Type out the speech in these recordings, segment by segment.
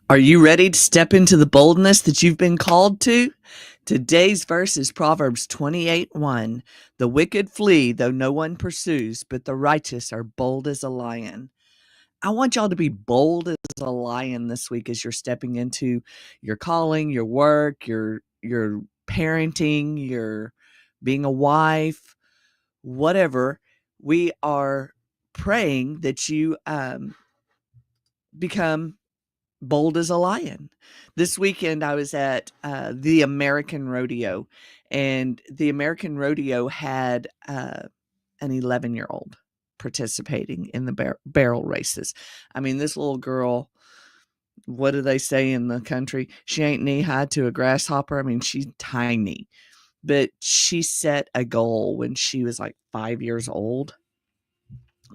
Are you ready to step into the boldness that you've been called to? Today's verse is Proverbs 28:1. The wicked flee, though no one pursues, but the righteous are bold as a lion. I want y'all to be bold as a lion this week as you're stepping into your calling, your work, your parenting, your being a wife, whatever. We are praying that you become bold as a lion. This weekend, I was at the American Rodeo, and the American Rodeo had an 11-year-old participating in the barrel races. I mean, this little girl, what do they say in the country? She ain't knee high to a grasshopper. I mean, she's tiny, but she set a goal when she was like 5 years old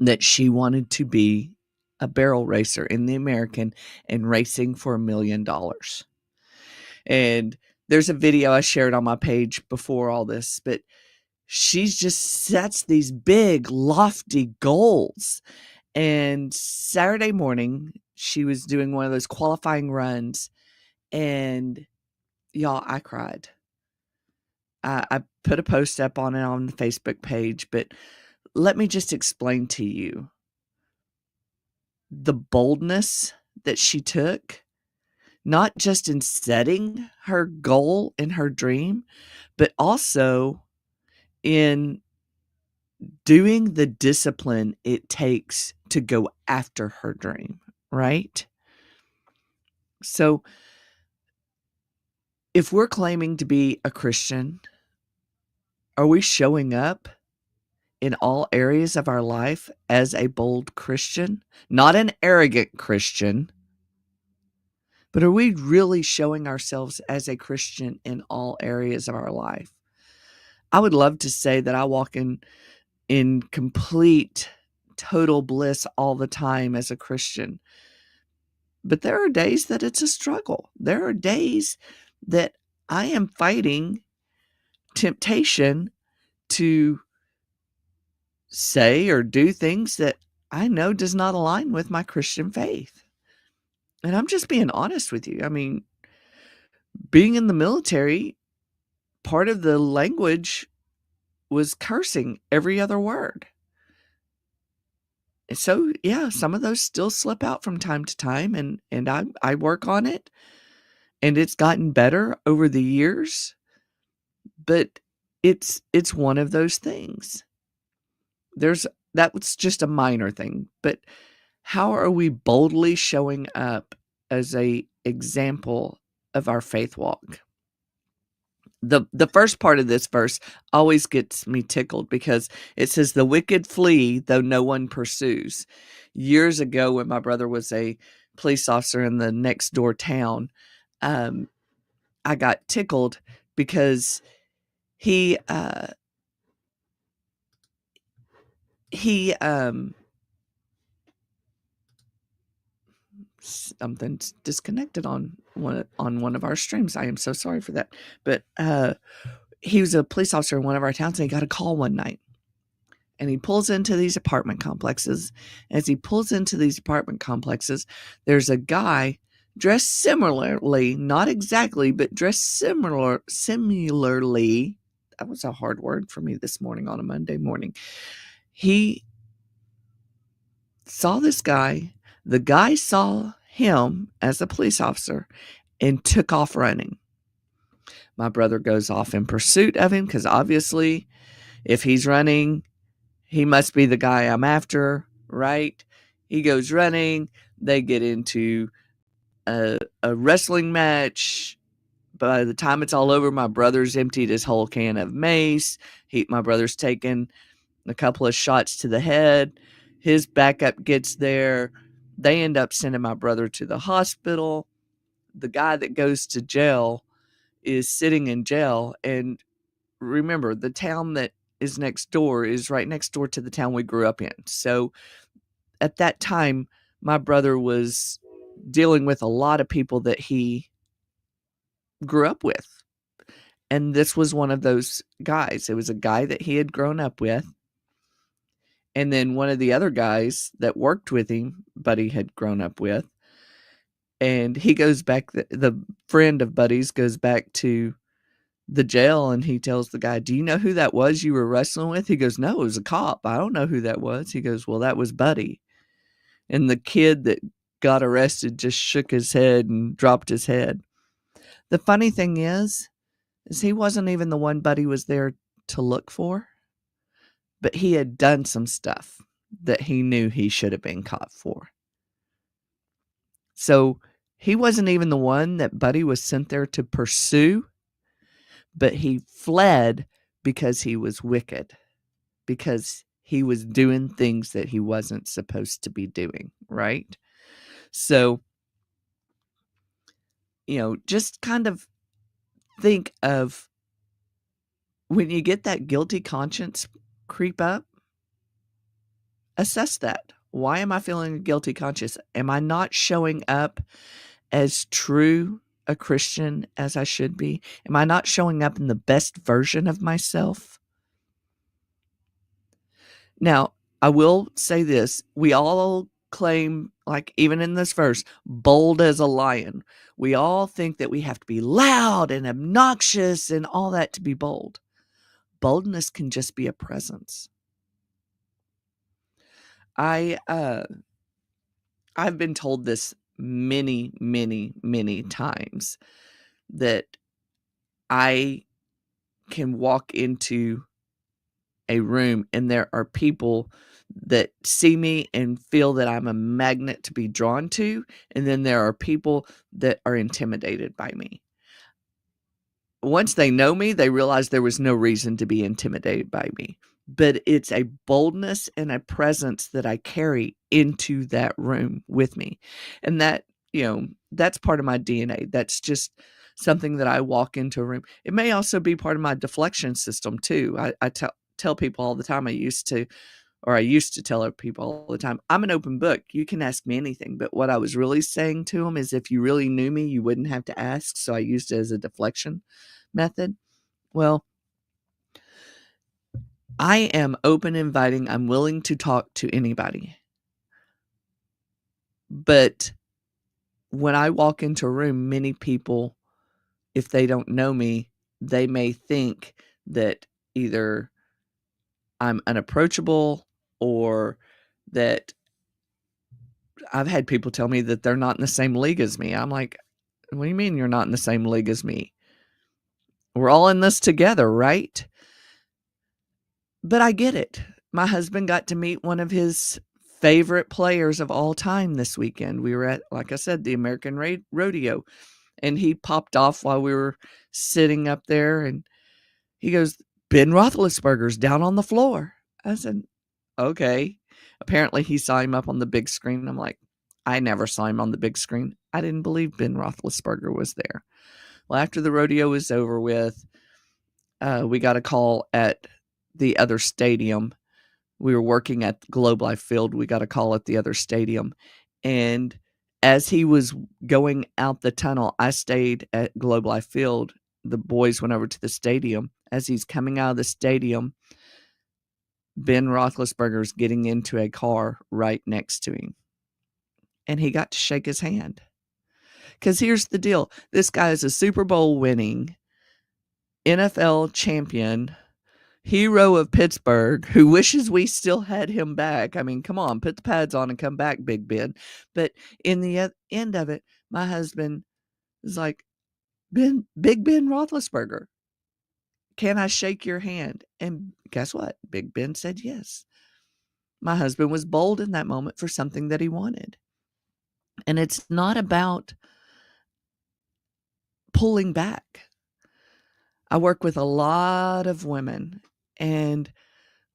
that she wanted to be a barrel racer in the American and racing for $1,000,000. And there's a video I shared on my page before all this, but she just sets these big, lofty goals. And Saturday morning, she was doing one of those qualifying runs, and y'all, I cried. I put a post up on it on the Facebook page, but let me just explain to you the boldness that she took, not just in setting her goal and her dream, but also in doing the discipline it takes to go after her dream, right? So if we're claiming to be a Christian, are we showing up in all areas of our life as a bold Christian? Not an arrogant Christian, but are we really showing ourselves as a Christian in all areas of our life? I would love to say that I walk in complete, total bliss all the time as a Christian. But there are days that it's a struggle. There are days that I am fighting temptation to say or do things that I know does not align with my Christian faith. And I'm just being honest with you. I mean, being in the military, part of the language was cursing every other word. And so, yeah, some of those still slip out from time to time, and I work on it, and it's gotten better over the years, but it's one of those things. That was just a minor thing, but how are we boldly showing up as a example of our faith walk? The first part of this verse always gets me tickled because it says the wicked flee though no one pursues. Years ago, when my brother was a police officer in the next door town, I got tickled because he something's disconnected on one of our streams. I am so sorry for that. But he was a police officer in one of our towns, and he got a call one night. And he pulls into these apartment complexes. As he pulls into these apartment complexes, there's a guy dressed similarly, not exactly, but dressed similarly. That was a hard word for me this morning on a Monday morning. He saw this guy. The guy saw him as a police officer and took off running. My brother goes off in pursuit of him because obviously if he's running, he must be the guy I'm after, right? He goes running. They get into a wrestling match. By the time it's all over, my brother's emptied his whole can of mace. My brother's taken a couple of shots to the head. His backup gets there. They end up sending my brother to the hospital. The guy that goes to jail is sitting in jail. And remember, the town that is next door is right next door to the town we grew up in. So at that time, my brother was dealing with a lot of people that he grew up with. And this was one of those guys. It was a guy that he had grown up with. And then one of the other guys that worked with him, Buddy had grown up with. And he goes back, the friend of Buddy's goes back to the jail, and he tells the guy, "Do you know who that was you were wrestling with?" He goes, "No, it was a cop. I don't know who that was." He goes, "Well, that was Buddy." And the kid that got arrested just shook his head and dropped his head. The funny thing is he wasn't even the one Buddy was there to look for, but he had done some stuff that he knew he should have been caught for. So he wasn't even the one that Buddy was sent there to pursue, but he fled because he was wicked, because he was doing things that he wasn't supposed to be doing, right? So, just kind of think of when you get that guilty conscience creep up, assess that. Why am I feeling a guilty conscience? Am I not showing up as true a Christian as I should be? Am I not showing up in the best version of myself? Now, I will say this. We all claim, like even in this verse, bold as a lion. We all think that we have to be loud and obnoxious and all that to be bold. Boldness can just be a presence. I've been told this many, many, many times that I can walk into a room and there are people that see me and feel that I'm a magnet to be drawn to, and then there are people that are intimidated by me. Once they know me, they realize there was no reason to be intimidated by me. But it's a boldness and a presence that I carry into that room with me. And that, that's part of my DNA. That's just something that I walk into a room. It may also be part of my deflection system too. I tell people all the time, I used to tell people all the time, I'm an open book. You can ask me anything. But what I was really saying to them is, if you really knew me, you wouldn't have to ask. So I used it as a deflection method. Well, I am open, inviting. I'm willing to talk to anybody. But when I walk into a room, many people, if they don't know me, they may think that either I'm unapproachable, or that I've had people tell me that they're not in the same league as me. I'm like, what do you mean you're not in the same league as me? We're all in this together, right? But I get it. My husband got to meet one of his favorite players of all time this weekend. We were at, like I said, the American Rodeo, and he popped off while we were sitting up there, and he goes, "Ben Roethlisberger's down on the floor." I said, "Okay." Apparently he saw him up on the big screen. I'm like, I never saw him on the big screen. I didn't believe Ben Roethlisberger was there. Well, after the rodeo was over with, we got a call at the other stadium. We were working at Globe Life Field. We got a call at the other stadium. And as he was going out the tunnel, I stayed at Globe Life Field. The boys went over to the stadium. As he's coming out of the stadium, Ben Roethlisberger's getting into a car right next to him. And he got to shake his hand. Because here's the deal. This guy is a Super Bowl winning NFL champion, hero of Pittsburgh, who wishes we still had him back. I mean, come on, put the pads on and come back, Big Ben. But in the end of it, my husband is like, Big Ben Roethlisberger, can I shake your hand? And guess what? Big Ben said yes. My husband was bold in that moment for something that he wanted. And it's not about pulling back. I work with a lot of women, and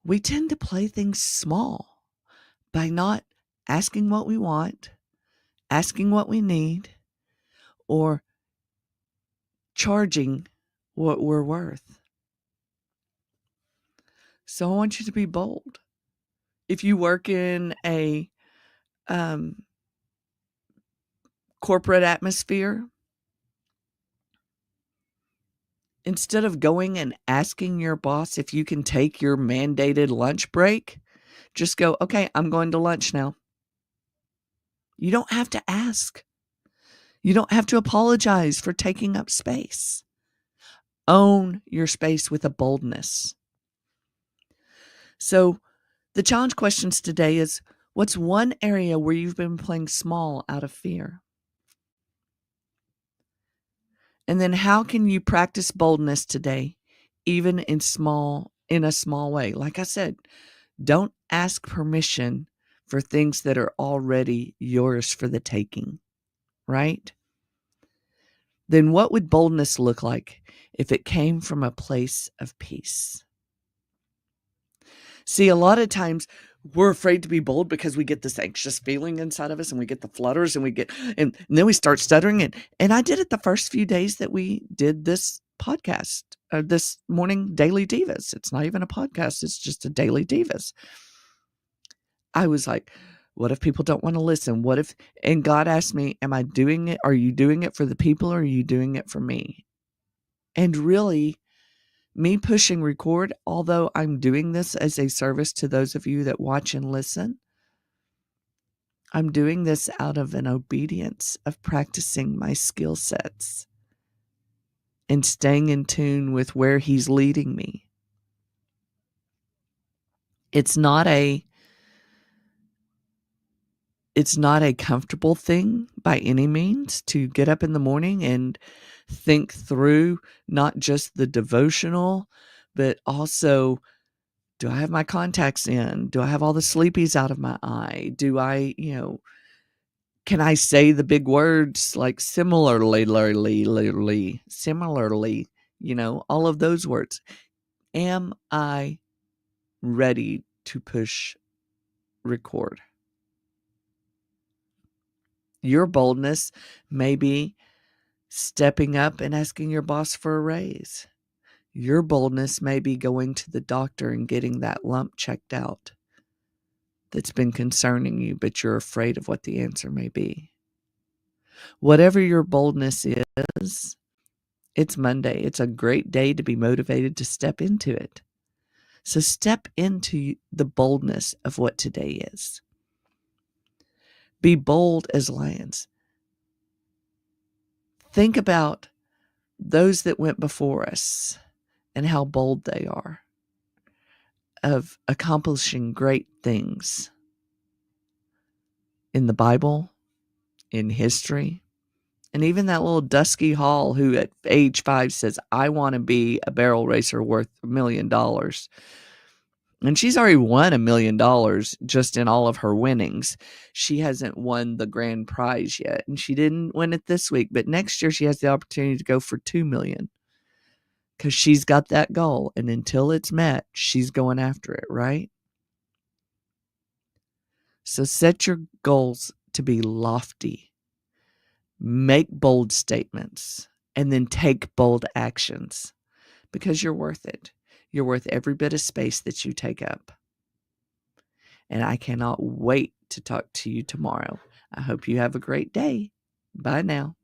we tend to play things small by not asking what we want, asking what we need, or charging what we're worth. So I want you to be bold. If you work in a corporate atmosphere, instead of going and asking your boss if you can take your mandated lunch break, just go, okay, I'm going to lunch now. You don't have to ask. You don't have to apologize for taking up space. Own your space with a boldness. So the challenge questions today is, what's one area where you've been playing small out of fear? And then how can you practice boldness today, even in a small way? Like I said, don't ask permission for things that are already yours for the taking, right? Then what would boldness look like if it came from a place of peace? See, a lot of times we're afraid to be bold because we get this anxious feeling inside of us, and we get the flutters, and and then we start stuttering. And I did it the first few days that we did this podcast, this morning Daily Divas. It's not even a podcast. It's just a Daily Divas. I was like, what if people don't want to listen? And God asked me, am I doing it? Are you doing it for the people, or are you doing it for me? And really, me pushing record, although I'm doing this as a service to those of you that watch and listen, I'm doing this out of an obedience of practicing my skill sets and staying in tune with where He's leading me. It's not a comfortable thing by any means to get up in the morning and think through not just the devotional, but also, do I have my contacts in? Do I have all the sleepies out of my eye? Do I, can I say the big words like similarly, all of those words? Am I ready to push record? Your boldness may be stepping up and asking your boss for a raise. Your boldness may be going to the doctor and getting that lump checked out that's been concerning you, but you're afraid of what the answer may be. Whatever your boldness is, it's Monday. It's a great day to be motivated to step into it. So step into the boldness of what today is. Be bold as lions. Think about those that went before us and how bold they are of accomplishing great things in the Bible, in history, and even that little Dusky Hall who at age 5 says, I want to be a barrel racer worth $1 million. And she's already won $1 million just in all of her winnings. She hasn't won the grand prize yet, and she didn't win it this week. But next year she has the opportunity to go for $2 million because she's got that goal. And until it's met, she's going after it, right? So set your goals to be lofty. Make bold statements, and then take bold actions because you're worth it. You're worth every bit of space that you take up. And I cannot wait to talk to you tomorrow. I hope you have a great day. Bye now.